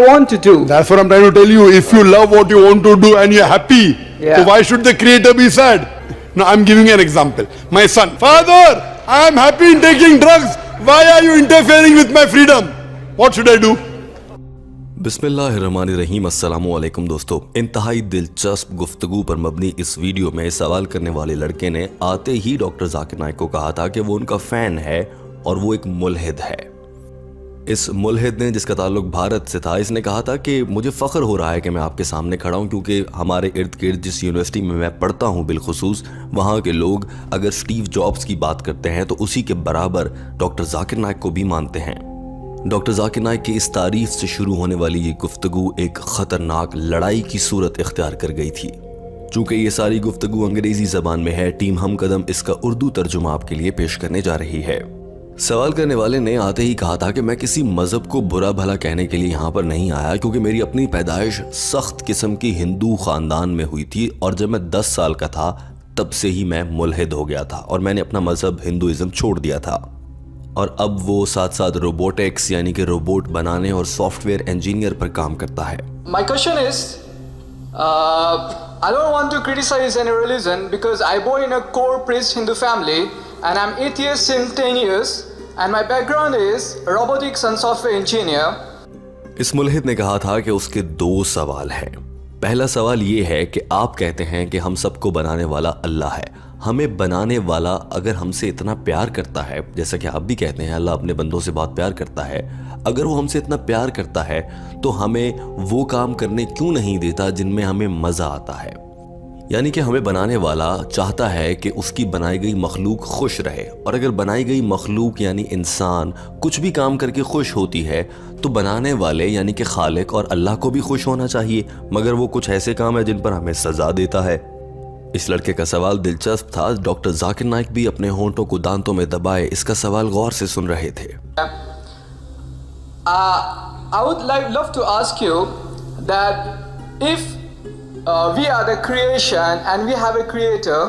want to do. That's what I'm trying to tell you. If you love what you want to do and you're happy, Yeah. so why should the creator be sad? Now I'm giving you an example. My son, father, I am happy in taking drugs. Why are you interfering with my freedom? What should I do? बिस्मिल्लाहिर्रहमानिर्रहीम। अस्सलामु अलैकुम दोस्तों, इंतहाई दिलचस्प गुफ्तगू पर मबनी इस video में सवाल करने वाले लड़के ने आते ही डॉक्टर जाकिर नाइक को कहा था कि वो उनका फ़ैन है और वो एक मुल्हिद है। इस मुल्हिद ने, जिसका ताल्लुक भारत से था, इसने कहा था कि मुझे फ़ख्र हो रहा है कि मैं आपके सामने खड़ा हूँ, क्योंकि हमारे इर्द गिर्द जिस यूनिवर्सिटी में मैं पढ़ता हूँ बिलखुसूस, वहाँ के लोग अगर स्टीव जॉब्स की बात करते हैं तो उसी के बराबर डॉक्टर जाकिर नाइक को भी मानते हैं। डॉक्टर जाकिर नाइक की इस तारीफ से शुरू होने वाली ये गुफ्तगू एक ख़तरनाक लड़ाई की सूरत इख्तियार कर गई थी। चूँकि ये सारी गुफ्तगू अंग्रेज़ी ज़बान में है, टीम हम कदम इसका उर्दू तर्जुमा आपके लिए पेश करने जा रही है। सवाल करने वाले ने आते ही कहा था कि मैं किसी मज़हब को बुरा भला कहने के लिए यहाँ पर नहीं आया, क्योंकि मेरी अपनी पैदाइश सख्त किस्म की हिंदू ख़ानदान में हुई थी और जब मैं 10 साल का था तब से ही मैं मुल्हिद हो गया था और मैंने अपना मज़हब हिंदुइज़्म छोड़ दिया था। और अब वो साथ साथ रोबोटिक्स यानी कि रोबोट बनाने और सॉफ्टवेयर इंजीनियर पर काम करता है। My question is, I don't want to criticize any religion because I born in a core priest Hindu family and I'm atheist since 10 years and my background is robotics and software engineer. इस मुल्हिद ने कहा था कि उसके 2 सवाल हैं। पहला सवाल ये है कि आप कहते हैं कि हम सबको बनाने वाला अल्लाह है, हमें बनाने वाला अगर हमसे इतना प्यार करता है, जैसा कि आप भी कहते हैं अल्लाह अपने बंदों से बहुत प्यार करता है, अगर वो हमसे इतना प्यार करता है तो हमें वो काम करने क्यों नहीं देता जिनमें हमें मज़ा आता है। यानी कि हमें बनाने वाला चाहता है कि उसकी बनाई गई मखलूक खुश रहे, और अगर बनाई गई मखलूक यानी इंसान कुछ भी काम करके खुश होती है तो बनाने वाले यानी कि खालिक और अल्लाह को भी खुश होना चाहिए, मगर वो कुछ ऐसे काम है जिन पर हमें सज़ा देता है। इस लड़के का सवाल दिलचस्प था। डॉक्टर जाकिर नाइक भी अपने होंठों को दांतों में दबाए इसका सवाल गौर से सुन रहे थे। I would love to ask you that if we are the creation and we have a creator,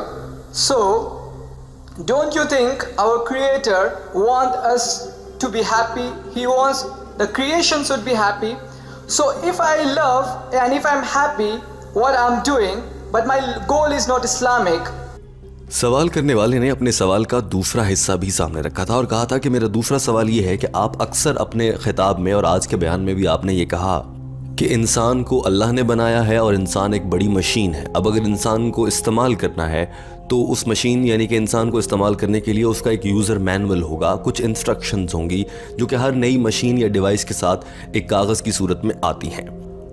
so don't you think our creator wants us to be happy? He wants the creation should be happy. So if I love and if I'm happy what I'm doing, but my goal is not Islamic. सवाल करने वाले ने अपने सवाल का दूसरा हिस्सा भी सामने रखा था और कहा था कि मेरा दूसरा सवाल ये है कि आप अक्सर अपने खिताब में और आज के बयान में भी आपने ये कहा कि इंसान को अल्लाह ने बनाया है और इंसान एक बड़ी मशीन है। अब अगर इंसान को इस्तेमाल करना है तो उस मशीन यानी कि इंसान को इस्तेमाल करने के लिए उसका एक यूज़र मैनुअल होगा, कुछ इंस्ट्रक्शंस होंगी जो कि हर नई मशीन या डिवाइस के साथ एक कागज़ की सूरत में आती हैं,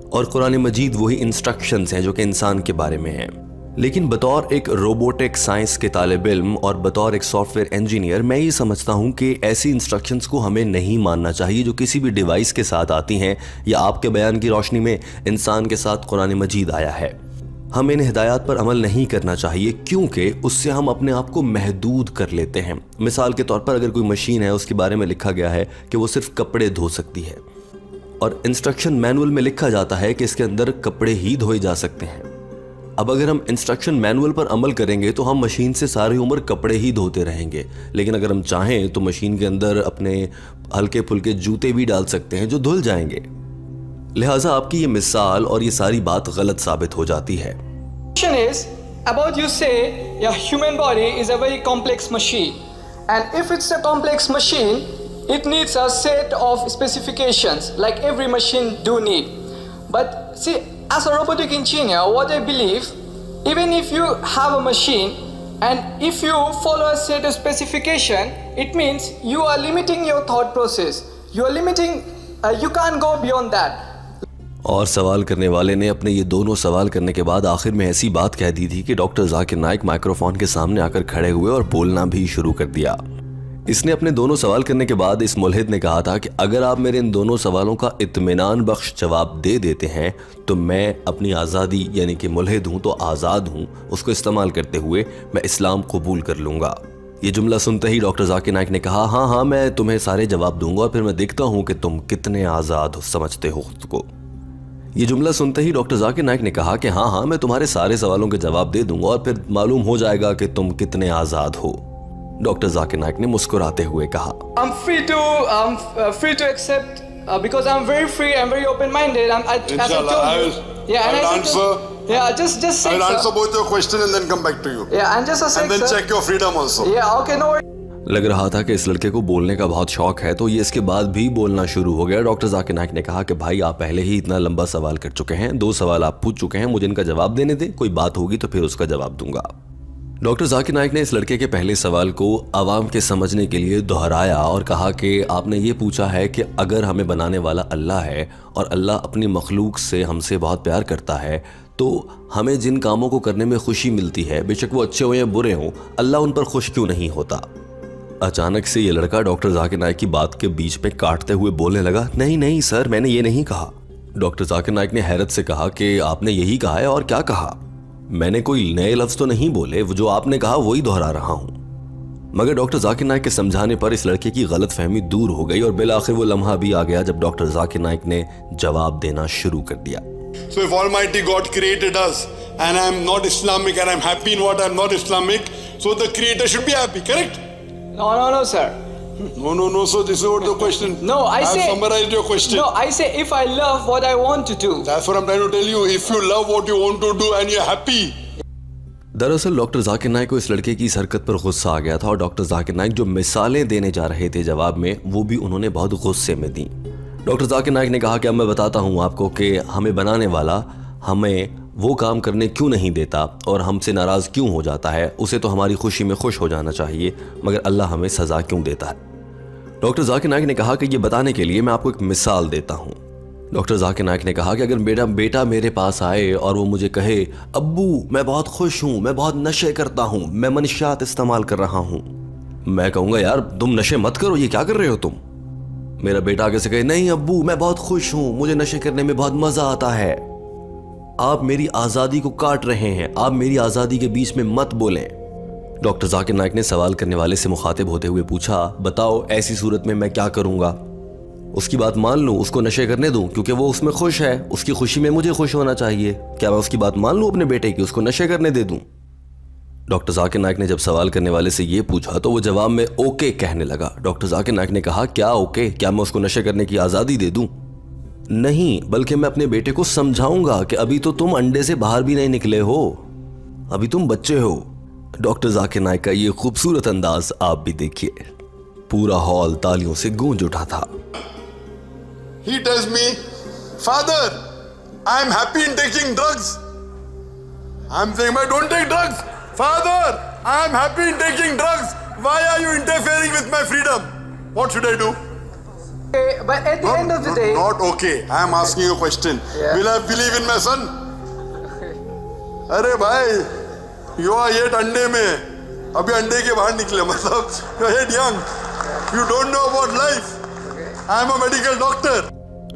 और कुरान मजीद वही इंस्ट्रक्शंस हैं जो कि इंसान के बारे में हैं। लेकिन बतौर एक रोबोटिक साइंस के तालिब इल्म और बतौर एक सॉफ्टवेयर इंजीनियर मैं ये समझता हूँ कि ऐसी इंस्ट्रक्शंस को हमें नहीं मानना चाहिए जो किसी भी डिवाइस के साथ आती हैं या आपके बयान की रोशनी में इंसान के साथ कुरान मजीद आया है। हमें इन हिदायत पर अमल नहीं करना चाहिए, क्योंकि उससे हम अपने आप को महदूद कर लेते हैं। मिसाल के तौर पर अगर कोई मशीन है उसके बारे में लिखा गया है कि वो सिर्फ कपड़े धो सकती है और इंस्ट्रक्शन मैनुअल में लिखा जाता है कि इसके अंदर कपड़े ही धोए जा सकते हैं। अब अगर हम इंस्ट्रक्शन मैनुअल पर अमल करेंगे तो हम मशीन से सारी उम्र कपड़े ही धोते रहेंगे, लेकिन अगर हम चाहें तो मशीन के अंदर अपने हल्के फुल्के जूते भी डाल सकते हैं जो धुल जाएंगे। लिहाजा आपकी ये मिसाल और ये सारी बात गलत साबित हो जाती है। Question is about you say your human body is a very complex machine, and if it's a complex machine, it needs a set of specifications like every machine do need. But see, as a robotic engineer, what I believe, even if you have a machine and if you follow a set of specification, it means you are limiting your thought process. You are limiting, you can't go beyond that. और सवाल करने वाले ने अपने ये दोनों सवाल करने के बाद आखिर में ऐसी बात कह दी थी कि डॉक्टर जाकिर नाइक माइक्रोफोन के सामने आकर खड़े हुए और बोलना भी शुरू कर दिया। इसने अपने दोनों सवाल करने के बाद इस मुल्हिद ने कहा था कि अगर आप मेरे इन दोनों सवालों का इत्मीनान बख्श जवाब दे देते हैं तो मैं अपनी आज़ादी यानी कि मुल्हिद हूँ तो आज़ाद हूँ, उसको इस्तेमाल करते हुए मैं इस्लाम कबूल कर लूँगा। ये जुमला सुनते ही डॉक्टर जाकिर नाइक ने कहा, हाँ मैं तुम्हें सारे जवाब दूंगा और फिर मैं देखता हूँ कि तुम कितने आज़ाद समझते हो खुद को। ये जुमला सुनते ही डॉक्टर जाकिर नाइक ने कहा कि हाँ मैं तुम्हारे सारे सवालों के जवाब दे दूंगा और फिर मालूम हो जाएगा कि तुम कितने आज़ाद हो। डॉक्टर जाकिर नाइक ने मुस्कुराते हुए कहा, I'm free to accept because I'm very free, I'm very open-minded. As I Inshallah, told I you. will- Yeah, and I will as I told- answer. Yeah, just I say, will answer sir. both your questions and then come back to you. Yeah, and just a sec, And then sir. check your freedom also. Yeah, okay, no worries. लग रहा था कि इस लड़के को बोलने का बहुत शौक है, तो ये इसके बाद भी बोलना शुरू हो गया। डॉक्टर जाकिर नाइक ने कहा कि भाई आप पहले ही इतना लंबा सवाल कर चुके हैं, 2 सवाल आप पूछ चुके हैं, मुझे इनका जवाब देने दें, कोई बात होगी तो फिर उसका जवाब दूंगा। डॉक्टर जाकिर नाइक ने इस लड़के के पहले सवाल को आवाम के समझने के लिए दोहराया और कहा कि आपने ये पूछा है कि अगर हमें बनाने वाला अल्लाह है और अल्लाह अपनी मखलूक से हमसे बहुत प्यार करता है, तो हमें जिन कामों को करने में खुशी मिलती है, बेशक वो अच्छे हो या बुरे हों, अल्लाह उन पर खुश क्यों नहीं होता। अचानक से ये लड़का डॉक्टर जाकिर नाइक की बात के बीच में काटते हुए बोलने लगा, नहीं नहीं सर, मैंने ये नहीं कहा। डॉक्टर जाकिर नाइक ने हैरत से कहा कि आपने यही कहा है, और क्या कहा? मैंने कोई नए लफ्ज तो नहीं बोले, वो जो आपने कहा वही दोहरा रहा हूं। मगर डॉक्टर जाकिर नाइक के समझाने पर इस लड़के की गलतफहमी दूर हो गई और बिल आखिर वो लम्हा भी आ गया जब डॉक्टर जाकिर नाइक ने जवाब देना शुरू कर दिया। So if Almighty God created us and I'm not Islamic and I'm happy in what I'm not Islamic, so the Creator should be happy, correct? No, sir. No. So this is what the question. No, I I've say. summarized your question. No, I say if I love what I want to do. That's what I'm trying to tell you. If you love what you want to do and you're happy. दरअसल doctor Zakir Naik को इस लड़के की इस हरकत पर गुस्सा आ गया था और डॉक्टर जाकिर नाइक जो मिसालें देने जा रहे थे जवाब में, वो भी उन्होंने बहुत गुस्से में दी। डॉक्टर जाकिर नाइक ने कहा कि अब मैं बताता हूँ आपको कि हमें बनाने वाला हमें वो काम करने क्यों नहीं देता और हमसे नाराज़ क्यों हो जाता है। उसे तो हमारी खुशी में खुश हो जाना चाहिए, मगर अल्लाह हमें सज़ा क्यों देता है। डॉक्टर जाकिर नाइक ने कहा कि ये बताने के लिए मैं आपको एक मिसाल देता हूँ। डॉक्टर जाकिर नाइक ने कहा कि अगर बेटा मेरे पास आए और वो मुझे कहे, अब्बू मैं बहुत खुश हूँ, मैं बहुत नशे करता हूँ, मैं मनशियात इस्तेमाल कर रहा हूँ, मैं कहूँगा यार तुम नशे मत करो, ये क्या कर रहे हो तुम। मेरा बेटा आगे से कहे, नहीं अब्बू मैं बहुत खुश हूँ, मुझे नशे करने में बहुत मज़ा आता है। आप मेरी आज़ादी को काट रहे हैं, आप मेरी आज़ादी के बीच में मत बोलें। डॉक्टर जाकिर नाइक ने सवाल करने वाले से मुखातिब होते हुए पूछा, बताओ ऐसी सूरत में मैं क्या करूँगा? उसकी बात मान लूँ, उसको नशे करने दूँ क्योंकि वो उसमें खुश है, उसकी खुशी में मुझे खुश होना चाहिए। क्या मैं उसकी बात मान लूँ अपने बेटे की, उसको नशे करने दे दूँ? डॉक्टर जाकिर नाइक ने जब सवाल करने वाले से ये पूछा तो वो जवाब में ओके कहने लगा। डॉक्टर जाकिर नाइक ने कहा, क्या ओके? क्या मैं उसको नशे करने की आज़ादी दे दूँ? नहीं, बल्कि मैं अपने बेटे को समझाऊंगा कि अभी तो तुम अंडे से बाहर भी नहीं निकले हो, अभी तुम बच्चे हो। डॉक्टर जाकिर नाइक का ये खूबसूरत अंदाज आप भी देखिए। पूरा हॉल तालियों से गूंज उठा था। He tells me, Father, I'm happy in taking drugs. I'm saying, I don't take drugs. Father, I'm happy in taking drugs. Why are you interfering with my freedom? What should I do? Okay, but at the end of the day. Not okay. I'm asking you a question. Yeah. Will I believe in my son? अरे भाई, you are yet अंडे में, अभी अंडे के बाहर निकले, मतलब you are yet young. You don't know about life. I'm a medical doctor.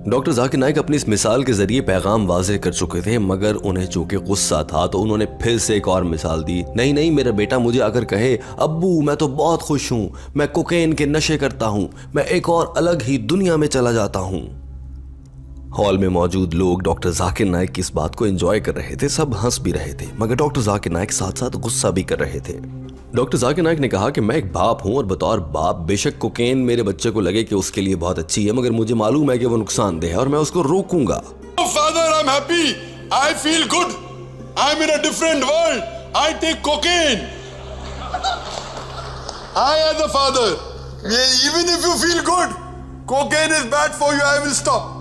Doctor Zakir Naik अपनी इस मिसाल के जरिए पैगाम वाज़ेह कर चुके थे, मगर उन्हें चूंकि गुस्सा था तो उन्होंने फिर से एक और मिसाल दी। नहीं मेरा बेटा मुझे अगर कहे, अब्बू मैं तो बहुत खुश हूँ, मैं कोकेन के नशे करता हूँ, मैं एक और अलग ही दुनिया में चला जाता हूँ। हॉल में मौजूद लोग डॉक्टर जाकिर नाइक की इस बात को एंजॉय कर रहे थे, सब हंस भी रहे थे, मगर डॉक्टर जाकिर नाइक साथ साथ गुस्सा भी कर रहे थे। डॉक्टर जाकिर नाइक ने कहा कि मैं एक बाप हूं और बतौर बाप बेशक कोकेन मेरे बच्चे को लगे कि उसके लिए बहुत अच्छी है, मगर मुझे मालूम है कि वो नुकसानदेह है और मैं उसको रोकूंगा। Father, I'm happy. I feel good. I'm in a different world. I take cocaine. I as a father, even if you feel good, cocaine is bad for you. I will stop.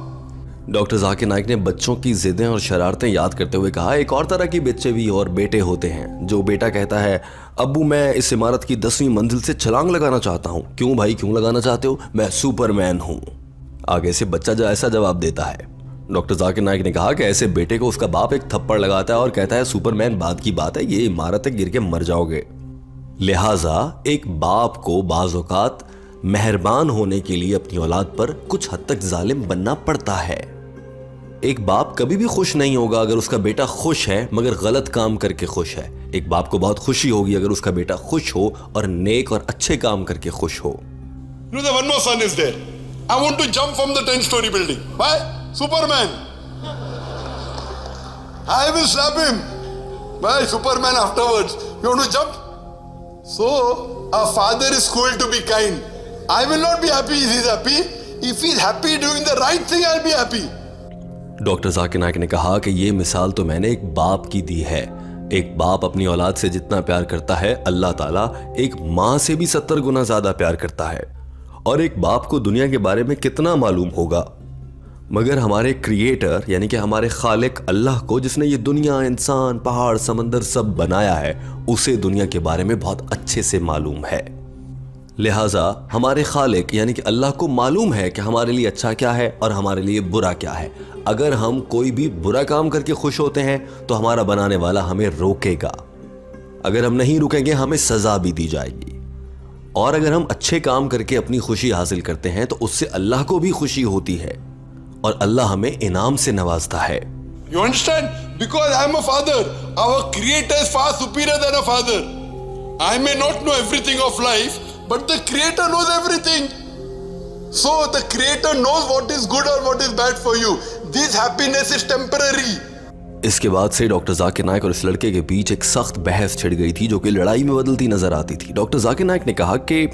Doctor Zakir Naik ने बच्चों की जिदें और शरारतें याद करते हुए कहा, एक और तरह के बच्चे भी और बेटे होते हैं। जो बेटा कहता है, अब्बू मैं इस इमारत की 10वीं मंजिल से छलांग लगाना चाहता हूँ। क्यों भाई, क्यों लगाना चाहते हो? मैं सुपरमैन हूँ। आगे से बच्चा जो ऐसा जवाब देता है। डॉक्टर जाकिर नाइक ने कहा कि ऐसे बेटे को उसका बाप एक थप्पड़ लगाता है और कहता है, सुपरमैन बात की बात है, ये इमारत है, गिर के मर जाओगे। लिहाजा एक बाप को बाज़ औक़ात मेहरबान होने के लिए अपनी औलाद पर कुछ हद तक जालिम बनना पड़ता है। एक बाप कभी भी खुश नहीं होगा अगर उसका बेटा खुश है मगर गलत काम करके खुश है। एक बाप को बहुत खुशी होगी अगर उसका बेटा खुश हो और नेक और अच्छे काम करके खुश हो। You know, the one more son is there. I want to jump from the 10-story building. Why? Superman. I will slap him. Why? Superman afterwards. You want to jump? So, a father is called to be kind. I will not be happy if he is happy. If he's happy doing the right thing, I'll be happy. Doctor Zakir Naik ने कहा कि ये मिसाल तो मैंने एक बाप की दी है। एक बाप अपनी औलाद से जितना प्यार करता है, अल्लाह ताला एक माँ से भी 70 गुना ज्यादा प्यार करता है। और एक बाप को दुनिया के बारे में कितना मालूम होगा, मगर हमारे क्रिएटर यानी कि हमारे खालिक अल्लाह को, जिसने ये दुनिया, इंसान, पहाड़, समंदर सब बनाया है, उसे दुनिया के बारे में बहुत अच्छे से मालूम है। लिहाजा हमारे खालिक यानी कि अल्लाह को मालूम है कि हमारे लिए अच्छा क्या है और हमारे लिए बुरा क्या है। अगर हम कोई भी बुरा काम करके खुश होते हैं तो हमारा बनाने वाला हमें रोकेगा। अगर हम नहीं रुकेंगे हमें सजा भी दी जाएगी। और अगर हम अच्छे काम करके अपनी खुशी हासिल करते हैं तो उससे अल्लाह को भी खुशी होती है और अल्लाह हमें इनाम से नवाजता है। You understand? Because I'm a father. Our creator is far superior than a father. I may not know everything of life, but the creator knows everything. So the creator knows what is good or what is bad for you. This happiness is temporary. इसके बाद से doctor Zakir Naik और इस लड़के के बीच एक सख्त बहस छिड़ गई थी जो कि लड़ाई में बदलती नजर आती थी। डॉक्टर जाकिर नाइक ने कहा कि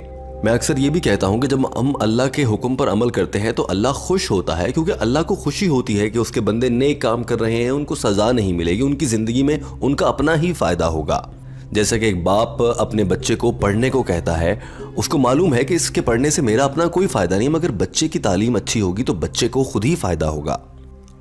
मैं अक्सर ये भी कहता हूं कि जब हम अल्लाह के हुक्म पर अमल करते हैं तो अल्लाह खुश होता है, क्योंकि अल्लाह को खुशी होती है कि उसके बंदे नेक काम कर रहे हैं, उनको सजा नहीं मिलेगी, उनकी जिंदगी में उनका अपना ही फायदा होगा। जैसे कि एक बाप अपने बच्चे को पढ़ने को कहता है, उसको मालूम है कि इसके पढ़ने से मेरा अपना कोई फायदा नहीं, मगर बच्चे की तालीम अच्छी होगी तो बच्चे को खुद ही फायदा होगा।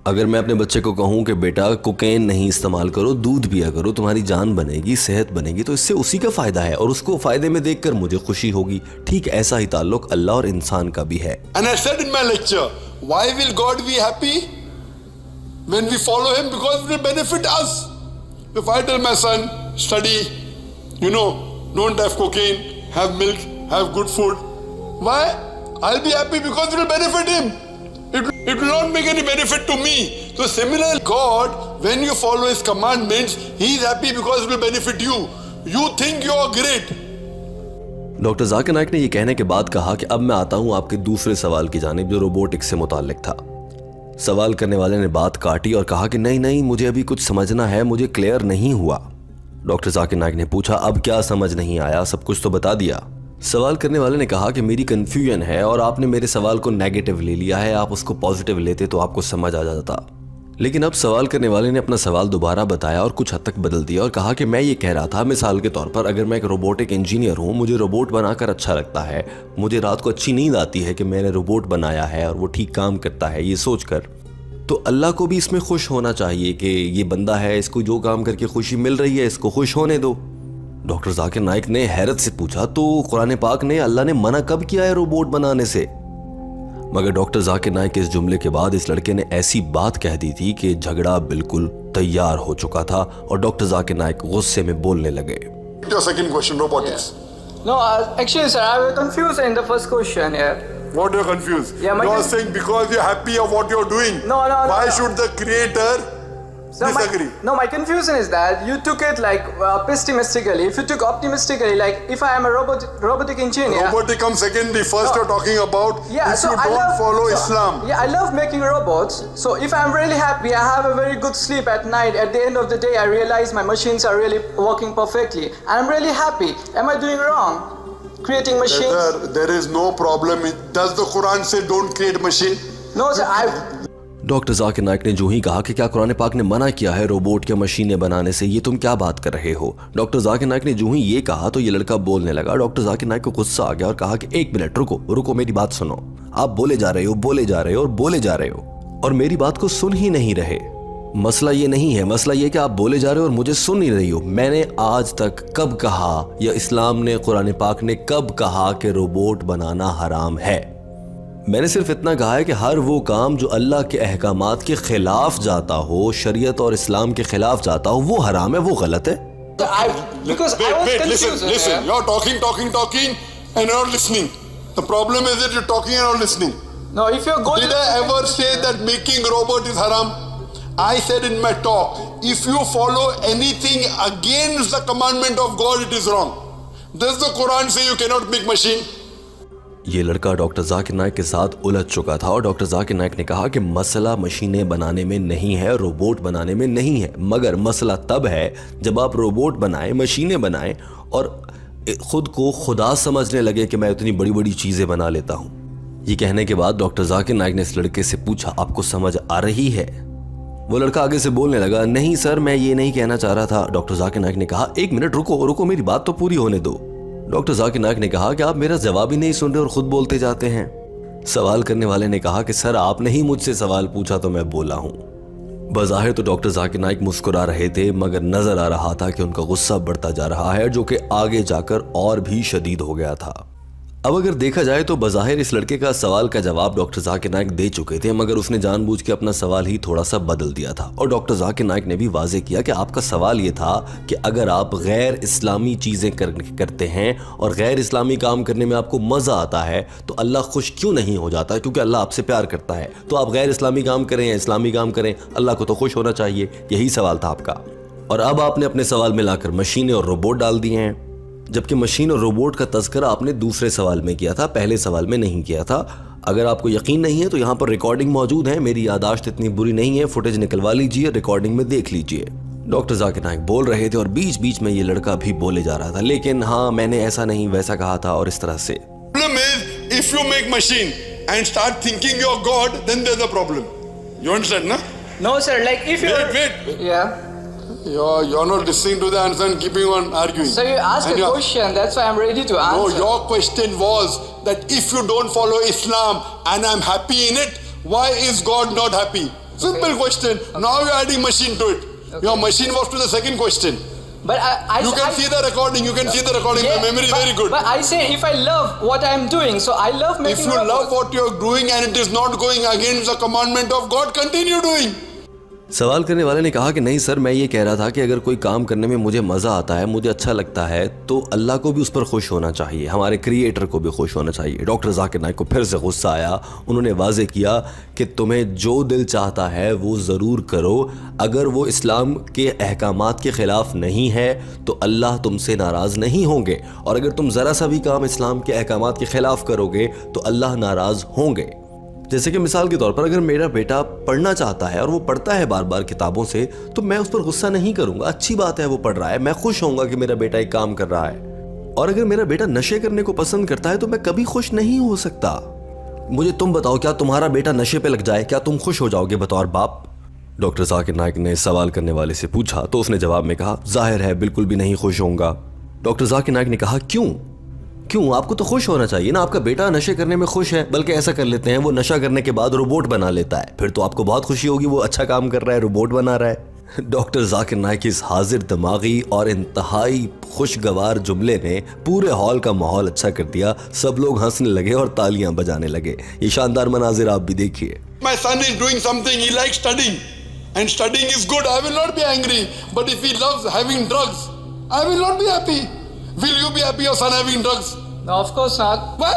अगर मैं अपने बच्चे को कहूं कि बेटा कोकेन नहीं इस्तेमाल करो, दूध पिया करो, तुम्हारी जान बनेगी, सेहत बनेगी, तो इससे उसी का फायदा है और उसको फायदे में देखकर मुझे खुशी होगी। ठीक ऐसा ही ताल्लुक अल्लाह और इंसान का भी है। And I said in my lecture, why will God be happy when we follow him? Because it will benefit us. If I tell my son, study, don't have cocaine, have milk, have good food, why? I'll be happy because it will benefit him. It will not make any benefit to me. So similarly, God, when you follow his commandments, he is happy because it will benefit you. You think you are great. Doctor Zakir Naik ने ये कहने के बाद कहा कि अब मैं आता हूं आपके दूसरे सवाल की जानिब जो रोबोटिक्स से मुताल्लिक था। सवाल करने वाले ने बात काटी और कहा कि नहीं, मुझे अभी कुछ समझना है, मुझे क्लियर नहीं हुआ। डॉक्टर जाकिर नाइक ने पूछा, अब क्या समझ नहीं आया, सब कुछ तो बता दिया। सवाल करने वाले ने कहा कि मेरी कंफ्यूजन है और आपने मेरे सवाल को नेगेटिव ले लिया है, आप उसको पॉजिटिव लेते तो आपको समझ आ जाता। लेकिन अब सवाल करने वाले ने अपना सवाल दोबारा बताया और कुछ हद तक बदल दिया और कहा कि मैं ये कह रहा था, मिसाल के तौर पर अगर मैं एक रोबोटिक इंजीनियर हूँ, मुझे रोबोट बनाकर अच्छा लगता है, मुझे रात को अच्छी नींद आती है कि मैंने रोबोट बनाया है और वो ठीक काम करता है, ये सोचकर, तो अल्लाह को भी इसमें खुश होना चाहिए कि ये बंदा है, इसको जो काम करके खुशी मिल रही है, इसको खुश होने दो। डॉक्टर जाकिर नाइक ने हैरत से पूछा, तो कुरान पाक ने, अल्लाह ने मना कब किया है रोबोट बनाने से? मगर डॉक्टर जाकिर नाइक के इस जुमले के बाद इस लड़के ने ऐसी बात कह दी थी कि झगड़ा बिल्कुल तैयार हो चुका था और डॉक्टर जाकिर नाइक गुस्से में बोलने लगे। Your second question, robotics. No, actually, sir, I was confused in the first question here. What you're confused? Yeah, you are saying because you're happy of what you're doing. No. Why should the creator disagree? My confusion is that you took it like pessimistically. If you took optimistically, like if I am a robotic engineer. Robotic comes secondary. First you're talking about if you don't follow Islam. Yeah, I love making robots. So if I'm really happy, I have a very good sleep at night. At the end of the day, I realize my machines are really working perfectly. And I'm really happy. Am I doing wrong? Creating machines? There is no problem. Does the Quran say don't create machine? No, sir. Doctor Zakir Naik ने जो ही कहा कि क्या कुरान पाक ने मना किया है रोबोट के मशीनें बनाने से, ये तुम क्या बात कर रहे हो? डॉक्टर जाकिर नाइक ने जो ही ये कहा तो ये लड़का बोलने लगा। डॉक्टर जाकिर नाइक को गुस्सा आ गया और कहा कि एक मिनट रुको, मेरी बात सुनो। आप बोले जा रहे हो और मेरी बात को सुन ही नहीं रहे। मसला ये नहीं है, मसला ये कि आप बोले जा रहे हो और मुझे सुन नहीं रही हो। मैंने आज तक कब कहा या इस्लाम ने, कुरान पाक ने कब कहा कि रोबोट बनाना हराम है? मैंने सिर्फ इतना कहा है कि हर वो काम जो अल्लाह के अहकामात के खिलाफ जाता हो, शरीयत और इस्लाम के खिलाफ जाता हो, वो हराम है, वो गलत है। Wait, listen. You're talking and you're not listening. The problem is that you're talking and not listening. No, if you're going. Did I ever say that making robot is haram? I said in my talk, if you follow anything against the commandment of God, it is wrong. Does the Quran say you cannot make machine? ये लड़का doctor Zakir Naik के साथ उलझ चुका था और doctor Zakir Naik ने कहा कि मसला मशीनें बनाने में नहीं है, रोबोट बनाने में नहीं है, मगर मसला तब है जब आप रोबोट बनाएं, मशीनें बनाएं और खुद को खुदा समझने लगे कि मैं इतनी बड़ी बड़ी चीज़ें बना लेता हूँ। ये कहने के बाद डॉक्टर जाकिर नाइक ने इस लड़के से पूछा, आपको समझ आ रही है? वो लड़का आगे से बोलने लगा, नहीं सर, मैं ये नहीं कहना चाह रहा था। डॉक्टर जाकिर नाइक ने कहा, एक मिनट रुको, मेरी बात तो पूरी होने दो। डॉक्टर जाकिर नाइक ने कहा कि आप मेरा जवाब ही नहीं सुन रहे और खुद बोलते जाते हैं। सवाल करने वाले ने कहा कि सर, आपने ही मुझसे सवाल पूछा तो मैं बोला हूं। बज़ाहिर तो डॉक्टर जाकिर नाइक मुस्कुरा रहे थे, मगर नजर आ रहा था कि उनका गुस्सा बढ़ता जा रहा है, जो कि आगे जाकर और भी शदीद हो गया था। अब अगर देखा जाए तो बज़ाहिर इस लड़के का सवाल का जवाब डॉक्टर जाकिर नाइक दे चुके थे, मगर उसने जानबूझ के अपना सवाल ही थोड़ा सा बदल दिया था। और डॉक्टर जाकिर नाइक ने भी वाजे किया कि आपका सवाल ये था कि अगर आप गैर इस्लामी चीज़ें करते हैं और गैर इस्लामी काम करने में आपको मज़ा आता है तो अल्लाह खुश क्यों नहीं हो जाता? क्योंकि अल्लाह आपसे प्यार करता है। तो आप गैर इस्लामी काम करें या इस्लामी काम करें, अल्लाह को तो खुश होना चाहिए। यही सवाल था आपका। और अब आपने अपने सवाल में लाकर मशीनें और रोबोट डाल दिए हैं, जबकि मशीन और रोबोट का तज़किरा आपने दूसरे सवाल में किया था, पहले सवाल में नहीं किया था। अगर आपको यकीन नहीं है तो यहाँ पर रिकॉर्डिंग मौजूद है, मेरी यादाश्त इतनी बुरी नहीं है, फुटेज निकलवा लीजिए, रिकॉर्डिंग में देख लीजिए। डॉक्टर जाकिर नाइक बोल रहे थे और बीच बीच में ये लड़का भी बोले जा रहा था, लेकिन हाँ, मैंने ऐसा नहीं वैसा कहा था और इस तरह से। Problem is, if you make machine and start thinking you're God, then there's a problem. You understand, na? No, sir. Like if you. Wait. Yeah. You're not listening to the answer and keeping on arguing. So you asked And a question. That's why I'm ready to answer. No, your question was that if you don't follow Islam and I'm happy in it, why is God not happy? Simple question. Now you're adding machine to it. Your machine was to the second question. But You can see the recording. You can see the recording. Yeah, My memory is very good. But I say if I love what I'm doing, so I love If making. you robots. love what you're doing and it is not going against the commandment of God, continue doing. सवाल करने वाले ने कहा कि नहीं sir, मैं ये कह रहा था कि अगर कोई काम करने में मुझे मज़ा आता है, मुझे अच्छा लगता है, तो अल्लाह को भी उस पर खुश होना चाहिए, हमारे क्रिएटर को भी खुश होना चाहिए। डॉक्टर जाकिर नाइक को फिर से गुस्सा आया। उन्होंने वाजे किया कि तुम्हें जो दिल चाहता है वो ज़रूर करो, अगर वो इस्लाम के अहकामात के ख़िलाफ़ नहीं है तो अल्लाह तुमसे नाराज़ नहीं होंगे, और अगर तुम ज़रा सा भी काम इस्लाम के अहकामात के ख़िलाफ़ करोगे तो अल्लाह नाराज़ होंगे। जैसे कि मिसाल के तौर पर अगर मेरा बेटा पढ़ना चाहता है और वो पढ़ता है बार बार किताबों से, तो मैं उस पर गुस्सा नहीं करूंगा, अच्छी बात है वो पढ़ रहा है, मैं खुश होऊंगा कि मेरा बेटा एक काम कर रहा है। और अगर मेरा बेटा नशे करने को पसंद करता है तो मैं कभी खुश नहीं हो सकता। मुझे तुम बताओ, क्या तुम्हारा बेटा नशे पे लग जाए, क्या तुम खुश हो जाओगे बतौर बाप? डॉक्टर जाकिर नाइक ने सवाल करने वाले से पूछा तो उसने जवाब में कहा, जाहिर है बिल्कुल भी नहीं खुश होऊंगा। डॉक्टर जाकिर नाइक ने कहा, क्यों? आपको तो खुश होना चाहिए ना, आपका बेटा नशे करने में खुश है, बल्कि ऐसा कर लेते हैं वो नशा करने के बाद रोबोट बना लेता है, फिर तो आपको बहुत खुशी होगी, वो अच्छा काम कर रहा है, रोबोट बना रहा है। डॉक्टर जाकिर नाइक की इस हाजिर दिमागी और इंतहाई खुशगवार जुमले ने पूरे हॉल का माहौल अच्छा कर दिया। सब लोग हंसने लगे और तालियां बजाने लगे। ये शानदार मनाजिर आप भी देखिए। My son is doing something, he likes studying and studying is good, I will not be angry. But if he loves having drugs, I will not be happy. Will you be happy your son having drugs? No, of course not. Why?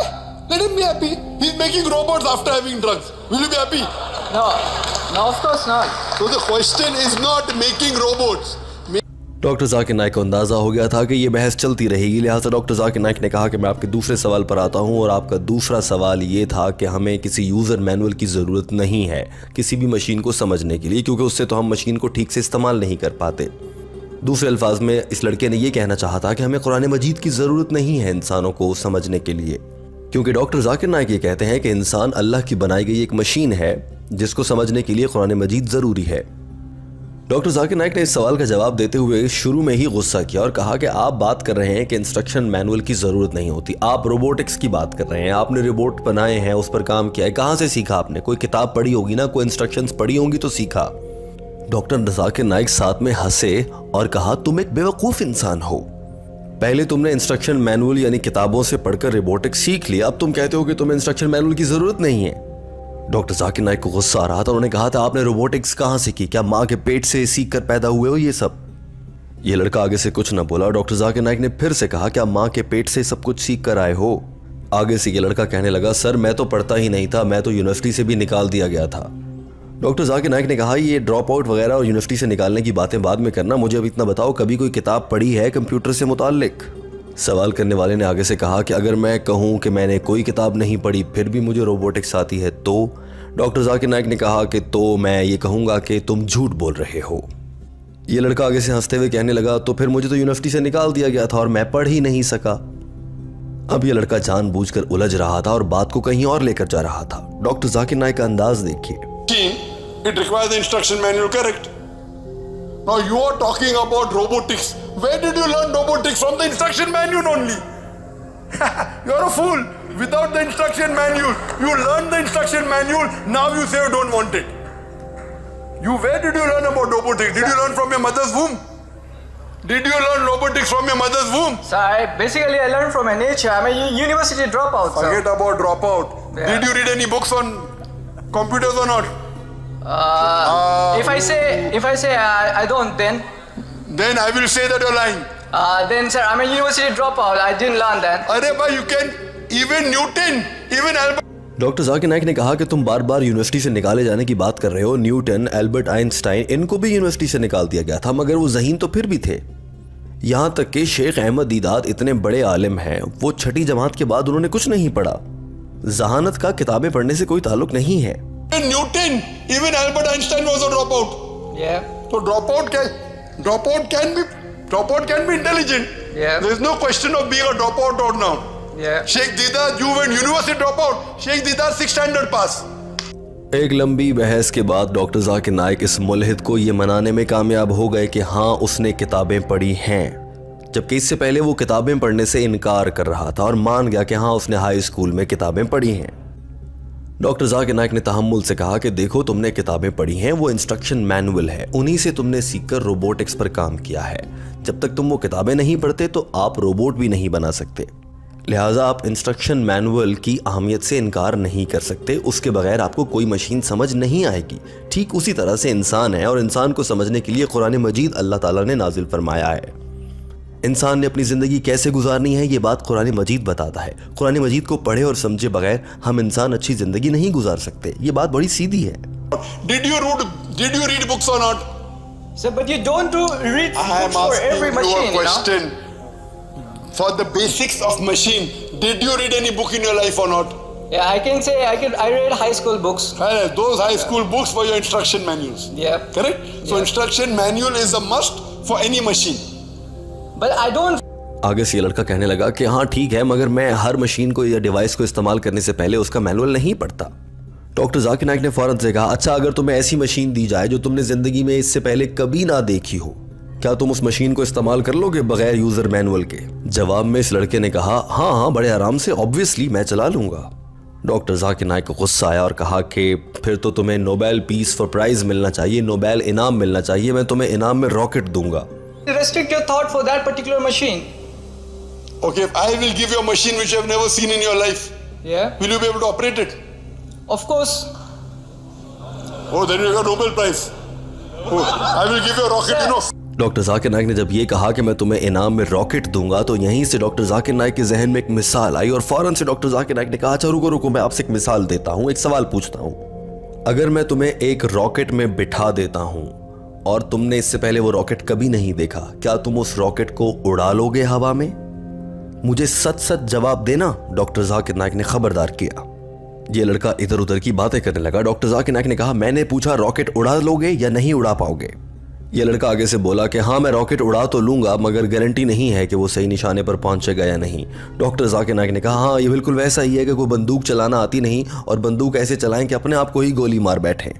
Let him be happy. He's making robots after having drugs. Will you be happy? No, of course not. So the question is not making robots. Doctor Zakir Naik को अंदाजा हो गया था कि ये बहस चलती रहेगी, लिहाजा डॉक्टर जाकिर नाइक ने कहा कि मैं आपके दूसरे सवाल पर आता हूं, और आपका दूसरा सवाल ये था कि हमें किसी यूज़र मैनुअल की ज़रूरत नहीं है किसी भी मशीन को समझने के लिए, क्योंकि उससे तो हम मशीन को ठीक से इस्तेमाल नहीं कर पाते। दूसरे अल्फाज में इस लड़के ने यह कहना चाहा था कि हमें कुरान मजीद की ज़रूरत नहीं है इंसानों को समझने के लिए, क्योंकि डॉक्टर जाकिर नाइक ये कहते हैं कि इंसान अल्लाह की बनाई गई एक मशीन है जिसको समझने के लिए कुरान मजीद ज़रूरी है। डॉक्टर जाकिर नाइक ने इस सवाल का जवाब देते हुए शुरू में ही गुस्सा किया और कहा कि आप बात कर रहे हैं कि इंस्ट्रक्शन मैनुअल की ज़रूरत नहीं होती, आप रोबोटिक्स की बात कर रहे हैं, आपने रोबोट बनाए हैं, उस पर काम किया है, कहाँ से सीखा आपने? कोई किताब पढ़ी होगी ना, कोई इंस्ट्रक्शंस पढ़ी होंगी तो सीखा। डॉक्टर जाकिर नाइक साथ में हंसे और कहा, तुम एक बेवकूफ़ इंसान हो, पहले तुमने इंस्ट्रक्शन मैनुअल यानी किताबों से पढ़कर रोबोटिक्स सीख लिया, अब तुम कहते हो कि तुम्हें इंस्ट्रक्शन मैनुअल की ज़रूरत नहीं है। डॉक्टर जाकिर नाइक को गुस्सा आ रहा था। उन्होंने कहा था, आपने रोबोटिक्स कहाँ सीखी? क्या माँ के पेट से सीख कर पैदा हुए हो ये सब? ये लड़का आगे से कुछ न बोला। डॉक्टर जाकिर नाइक ने फिर से कहा, क्या माँ के पेट से सब कुछ सीख कर आए हो? आगे से ये लड़का कहने लगा, सर मैं तो पढ़ता ही नहीं था, मैं तो यूनिवर्सिटी से भी निकाल दिया गया था। डॉक्टर जाकिर नाइक ने कहा, ये ड्रॉप आउट वगैरह और यूनिवर्सिटी से निकालने की बातें बाद में करना, मुझे अब इतना बताओ, कभी कोई किताब पढ़ी है कंप्यूटर से मुताल्लिक? सवाल करने वाले ने आगे से कहा कि अगर मैं कहूँ कि मैंने कोई किताब नहीं पढ़ी फिर भी मुझे रोबोटिक्स आती है तो? डॉक्टर जाकिर नाइक ने कहा कि तो मैं ये कहूँगा कि तुम झूठ बोल रहे हो। ये लड़का आगे से हंसते हुए कहने लगा, तो फिर मुझे तो यूनिवर्सिटी से निकाल दिया गया था और मैं पढ़ ही नहीं सका। अब ये लड़का जानबूझकर उलझ रहा था और बात को कहीं और लेकर जा रहा था। डॉक्टर जाकिर नाइक का अंदाज देखिए। It requires the instruction manual, correct? Now you are talking about robotics. Where did you learn robotics? From the instruction manual only. You are a fool. Without the instruction manual, you learn the instruction manual. Now you say you don't want it. Where did you learn about robotics? Did you learn from your mother's womb? Did you learn robotics from your mother's womb? So I learned from my nature. I'm a university dropout. Forget about dropout. Yeah. Did you read any books on computers or not? If I say I don't, Then I will say that you're lying. then sir, I'm a university dropout. I didn't learn that. अरे भाई, you can even Newton, even Albert. Doctor Zakir Naik ने कहा कि तुम बार बार university से निकाले जाने की बात कर रहे हो। न्यूटन, एल्बर्ट आइंस्टाइन, इनको भी यूनिवर्सिटी से निकाल दिया गया था, मगर वो ज़हीन तो फिर भी थे। यहाँ तक कि शेख अहमद दीदात इतने बड़े आलिम हैं, वो 6ठी जमात के बाद उन्होंने कुछ नहीं पढ़ा। जहानत का किताबें पढ़ने से कोई ताल्लुक नहीं है। Newton, even Albert Einstein was a dropout. Yeah. So dropout can be intelligent. Yeah. There is no question of being a dropout or not. Yeah. Sheikh Didar, you went university dropout. Sheikh Didar 6th standard pass. एक लंबी बहस के बाद doctor Zakir Naik इस मुल्हिद को ये मनाने में कामयाब हो गए कि हाँ, उसने किताबें पढ़ी हैं, जबकि इससे पहले वो किताबें पढ़ने से इनकार कर रहा था और मान गया कि हाँ, उसने हाई स्कूल में किताबें पढ़ी हैं। डॉक्टर जाकिर नाइक ने तहम्मुल से कहा कि देखो, तुमने किताबें पढ़ी हैं, वो इंस्ट्रक्शन मैनुअल है, उन्हीं से तुमने सीखकर रोबोटिक्स पर काम किया है। जब तक तुम वो किताबें नहीं पढ़ते तो आप रोबोट भी नहीं बना सकते। लिहाजा आप इंस्ट्रक्शन मैनुअल की अहमियत से इनकार नहीं कर सकते। उसके बगैर आपको कोई मशीन समझ नहीं आएगी। ठीक उसी तरह से इंसान है, और इंसान को समझने के लिए कुरान मजीद अल्लाह ताला ने नाजिल फरमाया है। इंसान ने अपनी ज़िंदगी कैसे गुजारनी है, ये बात कुरान मजीद बताता है। कुरान मजीद को पढ़े और समझे बगैर हम इंसान अच्छी ज़िंदगी नहीं गुजार सकते। ये बात बड़ी सीधी है। Did you read books or not? So, but you don't read I am books for asking every you machine, a question. For the basics of machine, did you read any book in your life or not? Yeah, I can say I read high school books. Those high school books were your instruction manuals. Yeah. Correct? So instruction manual is a must for any machine. But I don't. आगे से ये लड़का कहने लगा कि हाँ ठीक है, मगर मैं हर मशीन को या डिवाइस को इस्तेमाल करने से पहले उसका मैनुअल नहीं पढ़ता। डॉक्टर जाकिर नाइक ने फौरन से कहा, अच्छा, अगर तुम्हें ऐसी मशीन दी जाए जो तुमने जिंदगी में इससे पहले कभी ना देखी हो, क्या तुम उस मशीन को इस्तेमाल कर लोगे बगैर यूजर मैनुअल के? जवाब में इस लड़के ने कहा, हाँ, बड़े आराम से, ऑब्वियसली मैं चला लूंगा। डॉक्टर जाकिर नाइक को गुस्सा आया और कहा कि फिर तो तुम्हें नोबेल पीस फॉर प्राइज मिलना चाहिए, नोबेल इनाम मिलना चाहिए। मैं तुम्हें इनाम में रॉकेट दूंगा। Restrict your thought for that particular machine. Okay, if I will give you a machine which you have never seen in your life, Yeah. will you be able to operate it? Of course. Oh, then you got Nobel Prize. Oh, I will give you a rocket, you know. Doctor Zakir Naik ने जब ये कहा कि मैं तुम्हें इनाम में rocket दूंगा, तो यहीं से डॉक्टर जाकिर नाइक के जहन में एक मिसाल आई और फौरन से डॉक्टर जाकिर नाइक ने कहा, अच्छा रुको, मैं आपसे एक मिसाल देता हूँ, एक सवाल पूछता हूँ। अगर मैं तुम्हें एक रॉकेट में बिठा देता हूँ और तुमने इससे पहले वो रॉकेट कभी नहीं देखा, क्या तुम उस रॉकेट को उड़ा लोगे हवा में? मुझे सच जवाब देना। डॉक्टर जाकिर नाइक ने खबरदार किया। ये लड़का इधर उधर की बातें करने लगा। डॉक्टर जाकिर नाइक ने कहा, मैंने पूछा रॉकेट उड़ा लोगे या नहीं उड़ा पाओगे? ये लड़का आगे से बोला कि हाँ, मैं रॉकेट उड़ा तो लूंगा, मगर गारंटी नहीं है कि वो सही निशाने पर पहुंचेगा या नहीं। डॉक्टर जाकिर नाइक ने कहा, हाँ, ये बिल्कुल वैसा ही है कि कोई बंदूक चलाना आती नहीं और बंदूक ऐसे चलाएं कि अपने आप को ही गोली मार बैठे।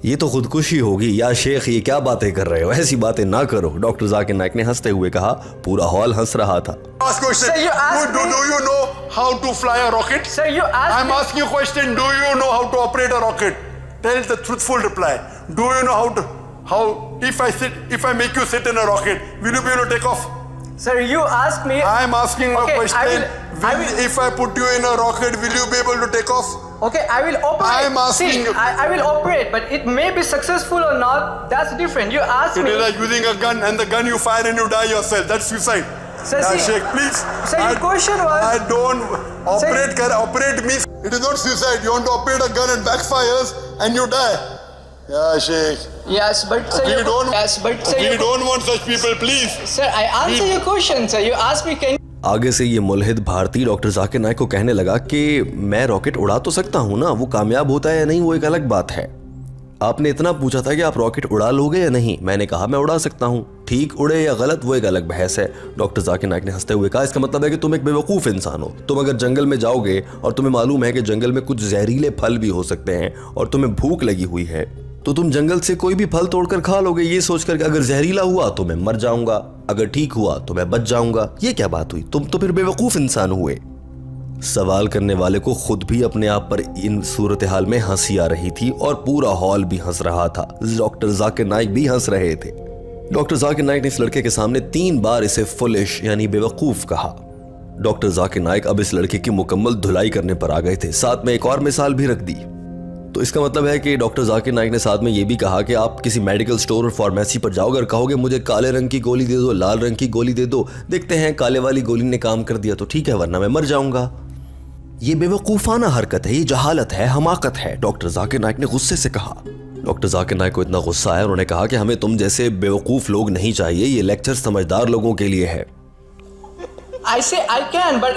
ये तो खुदकुशी होगी। या शेख, ये क्या बातें कर रहे हो, ऐसी बातें ना करो। डॉक्टर जाकिर नाइक ने हंसते हुए कहा। पूरा हॉल हंस रहा था। Ask question. Sir, you asked do you know how to fly a rocket? Sir, you asked I'm me. asking you a question. Do you know how to operate a rocket? Tell the truthful reply. Do you know if I make you sit in a rocket, will you be able to take off? Sir, you asked me. I'm asking a Okay, question. I will- If I put you in a rocket, will you be able to take off? Okay, I will operate. I'm asking See, you. I will operate, but it may be successful or not. That's different. You asked It me. is like using a gun and the gun you fire and you die yourself. That's suicide. Sir, see- Sheikh, please. Sir, your question was- I don't operate. Operate means it is not suicide. You want to operate a gun and backfires and you die. Yeah, Sheikh. Yes, but sir, We you don't. Yes, but sir, We you don't want such people, please. Sir, I answer your question, sir. You asked me, can आगे से ये मुल्हिद Bharti doctor Zakir Naik को कहने लगा कि मैं rocket उड़ा तो सकता हूं ना, वो कामयाब होता है या नहीं वो एक अलग बात है। आपने इतना पूछा था कि आप रॉकेट उड़ा लोगे या नहीं। मैंने कहा मैं उड़ा सकता हूँ, ठीक उड़े या गलत वो एक अलग बहस है। डॉक्टर जाकिर नाइक ने हंसते हुए कहा, इसका मतलब है कि तुम एक बेवकूफ इंसान हो। तुम अगर जंगल में जाओगे और तुम्हें मालूम है कि जंगल में कुछ जहरीले फल भी हो सकते हैं और तुम्हें भूख लगी हुई है, तो तुम जंगल से कोई भी फल तोड़कर खा लोगे, ये सोचकर कि अगर जहरीला हुआ तो मैं मर जाऊंगा, अगर ठीक हुआ तो मैं बच जाऊंगा। ये क्या बात हुई? तुम तो फिर बेवकूफ इंसान हुए। सवाल करने वाले को खुद भी अपने आप पर इन सूरत हाल में हंसी आ रही थी और पूरा हॉल भी हंस रहा था। डॉक्टर जाकिर नाइक भी हंस रहे थे। डॉक्टर जाकिर नाइक ने इस लड़के के सामने 3 बार इसे फुलिश यानी बेवकूफ कहा। डॉक्टर जाकिर नाइक अब इस लड़के की मुकम्मल धुलाई करने पर आ गए थे, साथ में एक और मिसाल भी रख दी। तो इसका मतलब है कि डॉक्टर जाकिर नाइक ने साथ में ये भी कहा कि आप किसी मेडिकल स्टोर और फार्मेसी पर जाओगे और कहोगे मुझे काले रंग की गोली दे दो, लाल रंग की गोली दे दो, देखते हैं काले वाली गोली ने काम कर दिया तो ठीक है, वरना मैं मर जाऊंगा। ये बेवकूफ़ाना हरकत है, ये जहालत है, हमाकत है, डॉक्टर जाकिर नाइक ने गुस्से से कहा। डॉक्टर जाकिर नाइक को इतना गुस्सा आया, उन्होंने कहा कि हमें तुम जैसे बेवकूफ़ लोग नहीं चाहिए, ये लेक्चर समझदार लोगों के लिए है। I say I can, but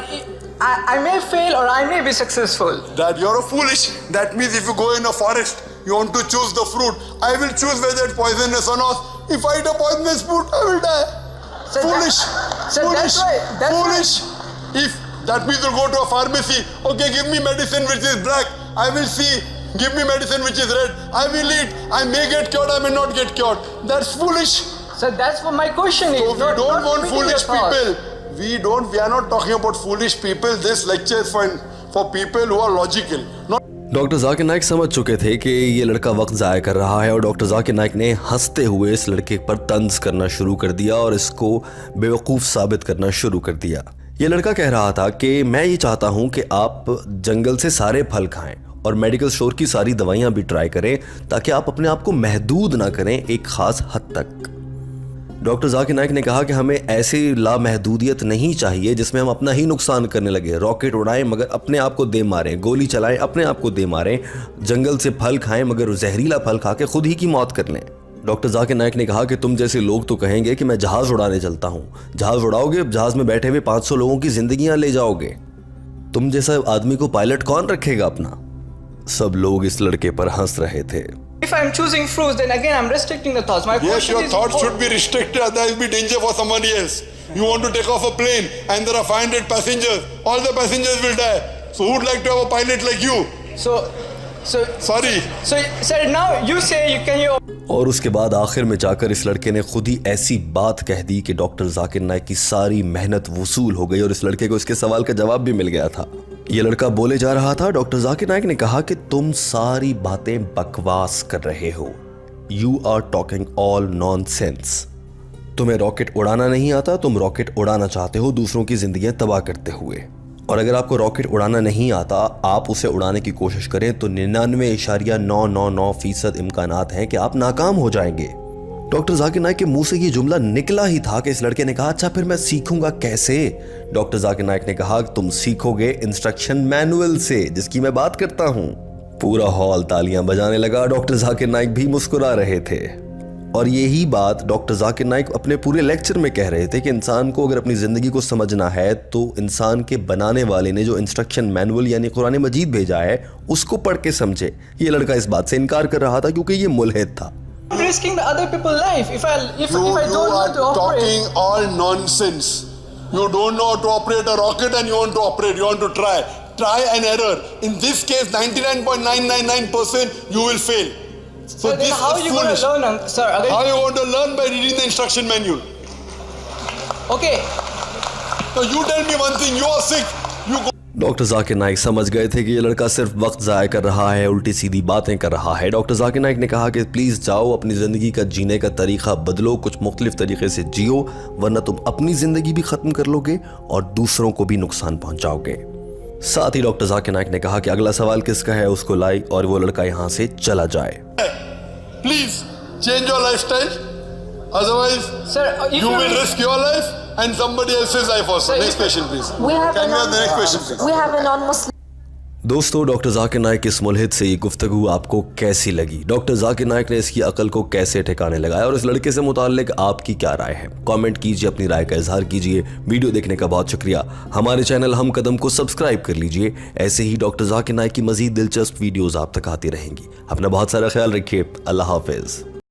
I may fail or I may be successful. That you're a foolish. That means if you go in a forest, you want to choose the fruit. I will choose whether it's poisonous or not. If I eat a poisonous fruit, I will die. So Foolish. so Foolish. that's Foolish. If that means you go to a pharmacy. Okay, give me medicine which is black. I will see. Give me medicine which is red. I will eat. I may get cured. I may not get cured. That's foolish. So that's what my question is. So we not don't want limiting foolish your thoughts. people. We are not talking about foolish people. This lecture is for people who are logical. Not doctor Zakir Naik समझ चुके थे कि ये लड़का वक्त ज़ाया कर रहा है और डॉक्टर जाकिर नाइक ने हंसते हुए इस लड़के पर तंज करना शुरू कर दिया और इसको बेवकूफ़ साबित करना शुरू कर दिया। ये लड़का कह रहा था कि मैं ये चाहता हूँ कि आप जंगल से सारे फल खाएं और मेडिकल स्टोर की सारी दवाइयाँ भी ट्राई करें ताकि आप अपने आप को महदूद ना करें एक ख़ास हद तक। डॉक्टर जाकिर नाइक ने कहा कि हमें ऐसी लामहदूदियत नहीं चाहिए जिसमें हम अपना ही नुकसान करने लगे, रॉकेट उड़ाएं मगर अपने आप को दे मारें, गोली चलाएं अपने आप को दे मारें, जंगल से फल खाएं मगर जहरीला फल खा के खुद ही की मौत कर लें। डॉक्टर जाकिर नाइक ने कहा कि तुम जैसे लोग तो कहेंगे कि मैं जहाज़ उड़ाने चलता हूँ, जहाज़ उड़ाओगे, जहाज़ में बैठे हुए 500 लोगों की जिंदगियाँ ले जाओगे, तुम जैसा आदमी को पायलट कौन रखेगा अपना। सब लोग इस लड़के पर हंस रहे थे। If I'm choosing fruits, then again I'm restricting the thoughts. My yes, question your is thoughts should be restricted. Otherwise, be danger for somebody else. You want to take off a plane, and there are 500 passengers. All the passengers will die. So, who'd like to have a pilot like you? So, Sorry. So, sir, now you say you. और उसके बाद आखिर में जाकर इस लड़के ने खुद ही ऐसी बात कह दी कि डॉक्टर जाकिर नाइक की सारी मेहनत वसूल हो गई और इस लड़के को इसके सवाल का जवाब भी मिल गया था। ये लड़का बोले जा रहा था। डॉक्टर जाकिर नाइक ने कहा कि तुम सारी बातें बकवास कर रहे हो, you are talking all nonsense. तुम्हें रॉकेट उड़ाना नहीं आता, तुम रॉकेट उड़ाना चाहते हो दूसरों की जिंदगियां तबाह करते हुए, और अगर आपको रॉकेट उड़ाना नहीं आता, आप उसे उड़ाने की कोशिश करें तो 99.999% इम्कानात हैं कि आप नाकाम हो जाएंगे। डॉक्टर जाकिर नाइक के मुंह से ये जुमला निकला ही था कि इस लड़के ने कहा, अच्छा फिर मैं सीखूंगा कैसे? डॉक्टर जाकिर नाइक ने कहा, तुम सीखोगे इंस्ट्रक्शन मैनुअल से, जिसकी मैं बात करता हूं। पूरा हॉल तालियां बजाने लगा। डॉक्टर जाकिर नाइक भी मुस्कुरा रहे थे और यही बात डॉक्टर जाकिर नाइक अपने पूरे लेक्चर में कह रहे थे कि इंसान को अगर अपनी ज़िंदगी को समझना है तो इंसान के बनाने वाले ने जो इंस्ट्रक्शन मैनुअल यानी कुरान मजीद भेजा है उसको पढ़ के समझे। ये लड़का इस बात से इनकार कर रहा था क्योंकि ये मुल्हिद था। Risking the other people's life if I don't know to operate. Talking all nonsense. You don't know how to operate a rocket and you want to operate. You want to try and error. In this case, 99.999% you will fail. So then how are you going to learn, sir? How you want to learn? By reading the instruction manual. Okay. Now you tell me one thing. You are sick. You go. Doctor Zakir Naik समझ गए थे कि ये लड़का सिर्फ वक्त ज़ाया कर रहा है, उल्टी सीधी बातें कर रहा है। डॉक्टर जाकिर नाइक ने कहा कि प्लीज़ जाओ, अपनी ज़िंदगी का जीने का तरीक़ा बदलो, कुछ मुख्तलिफ तरीक़े से जियो, वरना तुम अपनी ज़िंदगी भी ख़त्म कर लोगे और दूसरों को भी नुकसान पहुँचाओगे। साथ ही डॉक्टर जाकिर नाइक ने कहा कि अगला सवाल किसका है उसको लाई और वो लड़का यहाँ से चला जाए। Please change your lifestyle. Otherwise, sir, you will risk your life and somebody else's life also. Sir, Next question, please. We have Can we a have the next question, please? We have a non-Muslim. दोस्तों, doctor Zakir Naik इस मुल्हिद से ये गुफ्तगू आपको कैसी लगी? Doctor Zakir Naik ने इसकी अकल को कैसे ठिकाने लगाया और इस लड़के से मुताल्लिक आपकी क्या राय है? कमेंट कीजिए, अपनी राय का इजहार कीजिए। वीडियो देखने का बहुत शुक्रिया। हमारे चैनल हम कदम को सब्सक्राइब कर लीजिए। ऐसे ही डॉक्टर जाकिर नाइक की मजीद दिलचस्प वीडियोस आप तक आती रहेंगी। अपना बहुत सारा ख्याल रखिए। अल्लाह हाफिज।